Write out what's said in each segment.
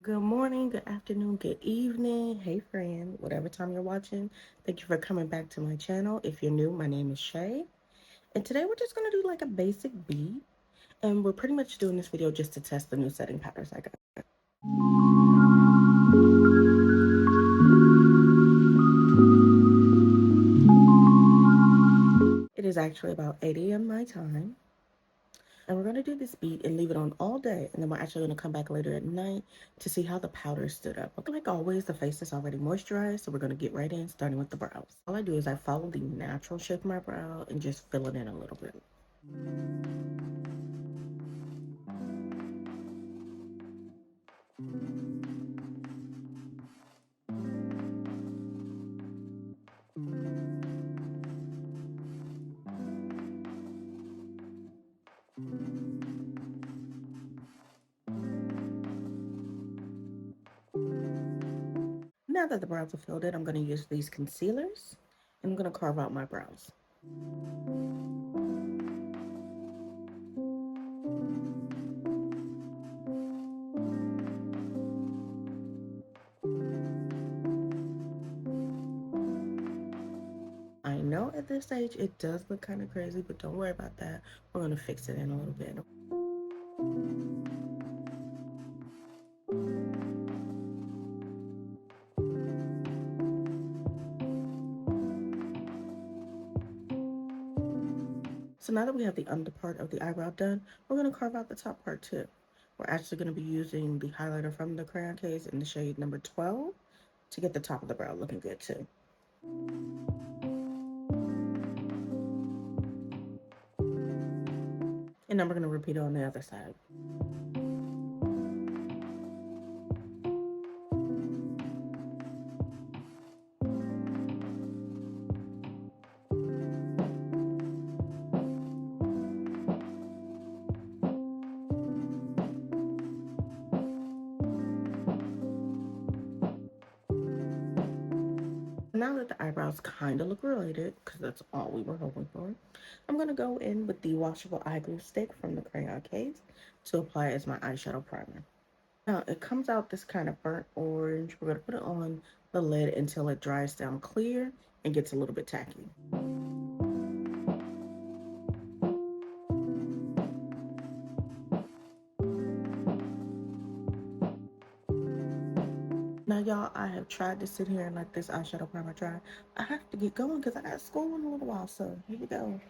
Good morning, good afternoon, good evening. Hey, friend, whatever time you're watching, thank you for coming back to my channel. If you're new, my name is Shay, and today we're just going to do like a basic beat, and we're pretty much doing this video just to test the new setting powders I got. It is actually about 8 a.m. my time, and we're going to do this beat and leave it on all day, and then we're actually going to come back later at night to see how the powder stood up. Okay, like always, the face is already moisturized, so we're going to get right in, starting with the brows. All I do is I follow the natural shape of my brow and just fill it in a little bit. Now that the brows are filled in, I'm going to use these concealers and I'm going to carve out my brows. I know at this stage it does look kind of crazy, but don't worry about that. We're going to fix it in a little bit. So now that we have the under part of the eyebrow done, we're going to carve out the top part too. We're actually going to be using the highlighter from the crayon case in the shade number 12 to get the top of the brow looking good too. And now we're going to repeat it on the other side. Now that the eyebrows kind of look related, because that's all we were hoping for, I'm going to go in with the washable eye glue stick from the crayon case to apply it as my eyeshadow primer. Now, it comes out this kind of burnt orange. We're going to put it on the lid until it dries down clear and gets a little bit tacky. Now, y'all, I have tried to sit here and let this eyeshadow primer dry. I have to get going because I got school in a little while, so here we go.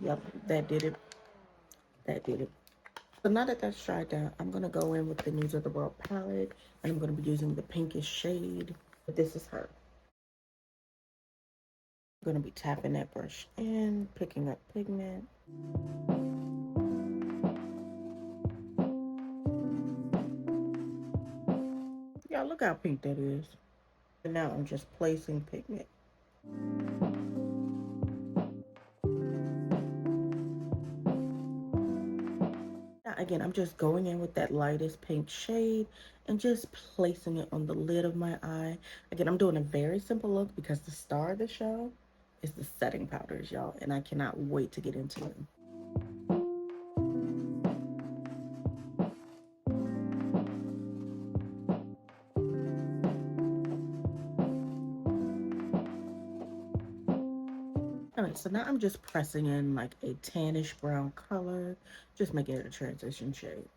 Yep, that did it. That did it. So now that that's dried down, I'm going to go in with the Nudes of the World palette, and I'm going to be using the pinkish shade. But this is her. I'm going to be tapping that brush in, picking up pigment. Yeah, look how pink that is. And now I'm just placing pigment. Now again, I'm just going in with that lightest pink shade and just placing it on the lid of my eye. Again, I'm doing a very simple look because the star of the show is the setting powders, y'all, and I cannot wait to get into them. Alright, so now I'm just pressing in like a tannish brown color, just making it a transition shade.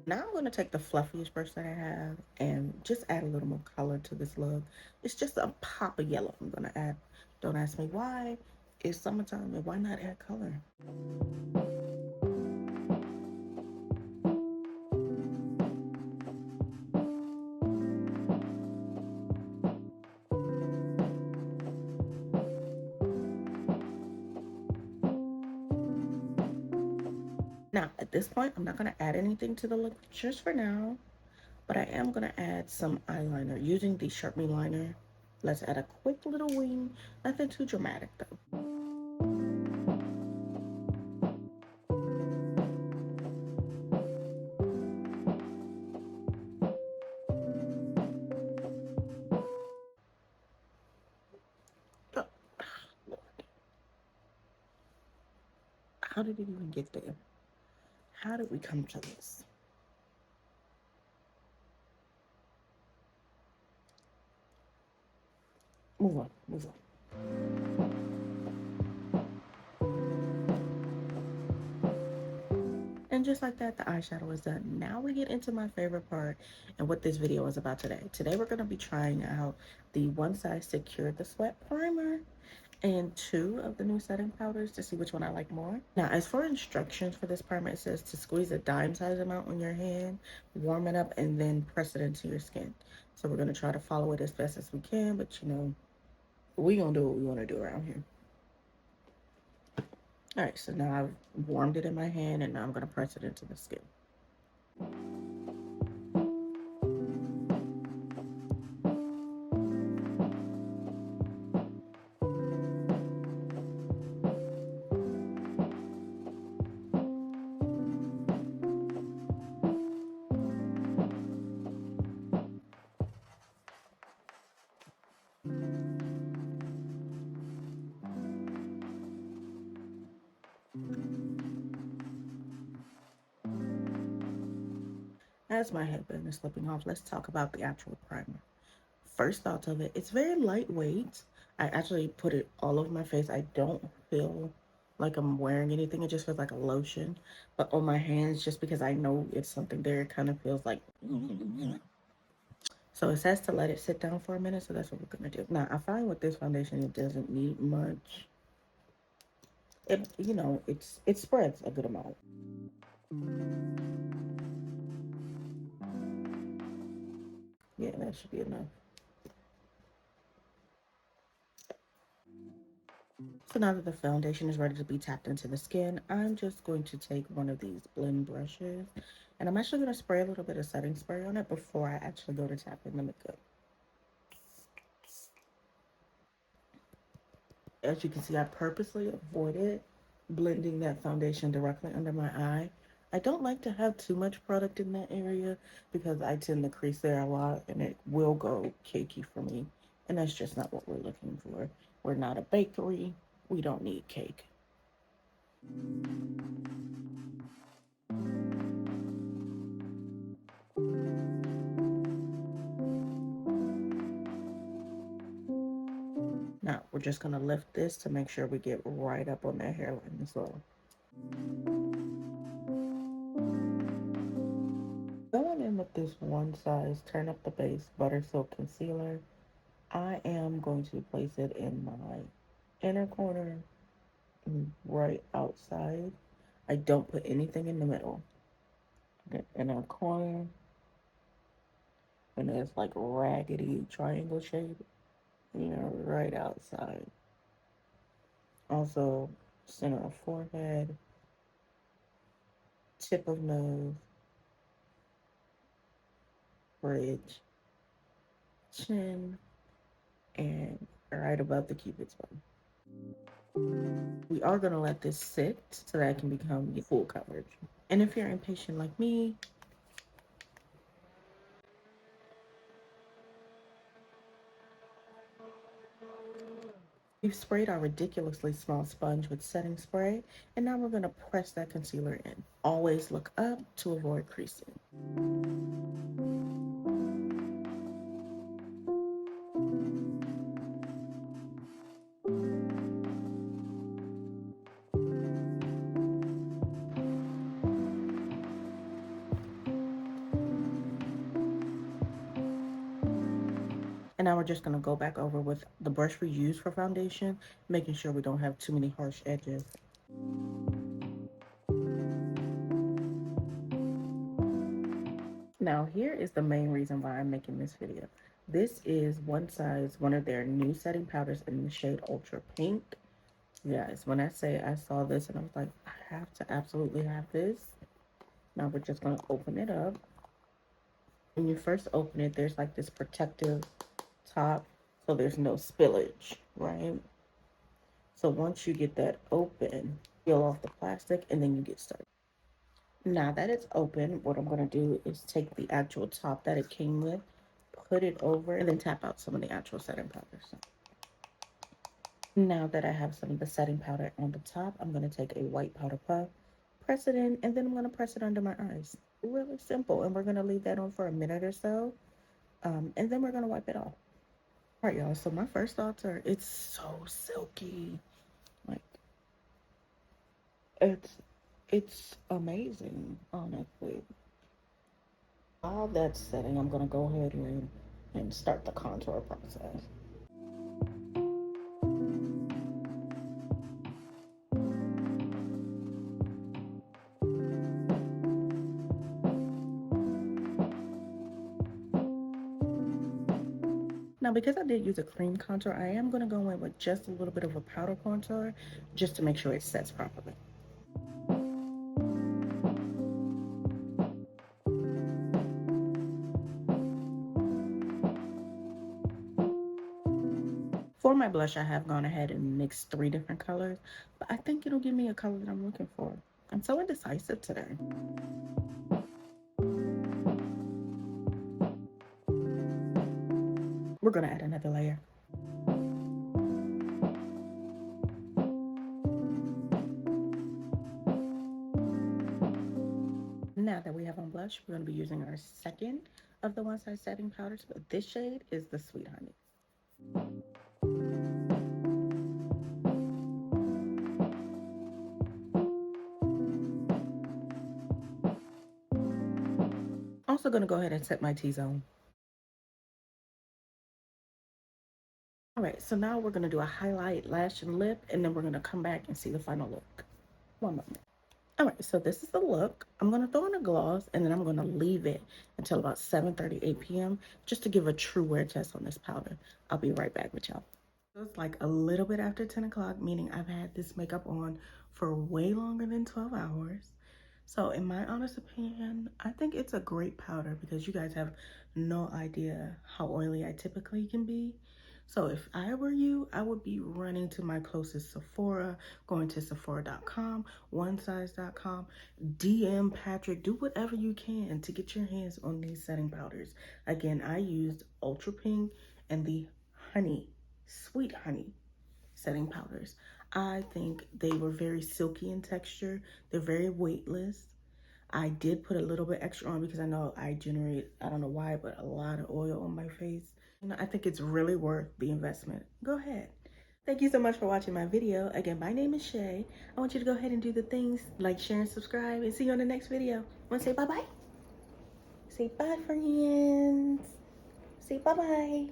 Now I'm going to take the fluffiest brush that I have and just add a little more color to this look. It's just a pop of yellow I'm going to add. Don't ask me why. It's summertime and why not add color? Now, at this point, I'm not going to add anything to the look just for now. But I am going to add some eyeliner using the Sharp Me liner. Let's add a quick little wing, nothing too dramatic though. Oh, Lord. How did it even get there? How did we come to this? Move on, move on. And just like that, the eyeshadow is done. Now we get into my favorite part and what this video is about today. Today we're going to be trying out the One Size Secure the Sweat Primer and two of the new setting powders to see which one I like more. Now, as for instructions for this primer, it says to squeeze a dime size amount on your hand, warm it up, and then press it into your skin. So we're going to try to follow it as best as we can, but you know, we're going to do what we want to do around here. All right, so now I've warmed it in my hand and now I'm going to press it into the skin. As my headband is slipping off, let's talk about the actual primer. First thoughts of it, it's very lightweight. I actually put it all over my face. I don't feel like I'm wearing anything. It just feels like a lotion. But on my hands, just because I know it's something there, it kind of feels like... So it says to let it sit down for a minute, so that's what we're gonna do. Now, I find with this foundation, it doesn't need much. It, you know, it spreads a good amount. Yeah, that should be enough. So now that the foundation is ready to be tapped into the skin, I'm just going to take one of these blend brushes and I'm actually going to spray a little bit of setting spray on it before I actually go to tap in the makeup. As you can see, I purposely avoided blending that foundation directly under my eye. I don't like to have too much product in that area because I tend to crease there a lot and it will go cakey for me. And that's just not what we're looking for. We're not a bakery. We don't need cake. Now, we're just going to lift this to make sure we get right up on that hairline as well. Going in with this One Size Turn Up the Base Butter Silk Concealer, I am going to place it in my inner corner, right outside. I don't put anything in the middle. Inner corner, and it's like raggedy triangle shape, right outside. Also, center of forehead, tip of nose, bridge, chin, and right above the cupid's bow. We are going to let this sit so that it can become full coverage. And if you're impatient like me, we've sprayed our ridiculously small sponge with setting spray, and now we're going to press that concealer in. Always look up to avoid creasing. And now we're just going to go back over with the brush we use for foundation, making sure we don't have too many harsh edges. Now here is the main reason why I'm making this video. This is One Size, one of their new setting powders in the shade Ultra Pink. Yes, when I say I saw this and I was like, I have to absolutely have this. Now we're just going to open it up. When you first open it, there's like this protective top, so there's no spillage, right? So once you get that open, peel off the plastic and then you get started. Now that it's open, what I'm going to do is take the actual top that it came with, put it over, and then tap out some of the actual setting powder. So now that I have some of the setting powder on the top, I'm going to take a white powder puff, press it in, and then I'm going to press it under my eyes. Really simple. And we're going to leave that on for a minute or so. And then we're going to wipe it off. All right, y'all. So my first thoughts are it's so silky. Like, it's amazing, honestly. While that's setting, I'm gonna go ahead and start the contour process. Now, because I did use a cream contour, I am gonna go in with just a little bit of a powder contour just to make sure it sets properly. For my blush, I have gone ahead and mixed 3 different colors, but I think it'll give me a color that I'm looking for. I'm so indecisive today. We're gonna add another layer. Now that we have on blush, we're gonna be using our second of the OneSize Setting Powders, but this shade is the Sweet Honey. Also gonna go ahead and set my T-zone. All right, so now we're gonna do a highlight, lash, and lip, and then we're gonna come back and see the final look. One moment. All right, so this is the look. I'm gonna throw in a gloss, and then I'm gonna leave it until about 7:30, 8 p.m. just to give a true wear test on this powder. I'll be right back with y'all. So it's like a little bit after 10 o'clock, meaning I've had this makeup on for way longer than 12 hours. So in my honest opinion, I think it's a great powder because you guys have no idea how oily I typically can be. So if I were you, I would be running to my closest Sephora, going to Sephora.com, OneSize.com, DM Patrick, do whatever you can to get your hands on these setting powders. Again, I used Ultra Pink and the Honey, Sweet Honey setting powders. I think they were very silky in texture. They're very weightless. I did put a little bit extra on because I know I generate, I don't know why, but a lot of oil on my face. You know, I think it's really worth the investment. Go ahead. Thank you so much for watching my video. Again, my name is Shay. I want you to go ahead and do the things like share and subscribe and see you on the next video. Want to say bye-bye? Say bye, friends. Say bye-bye.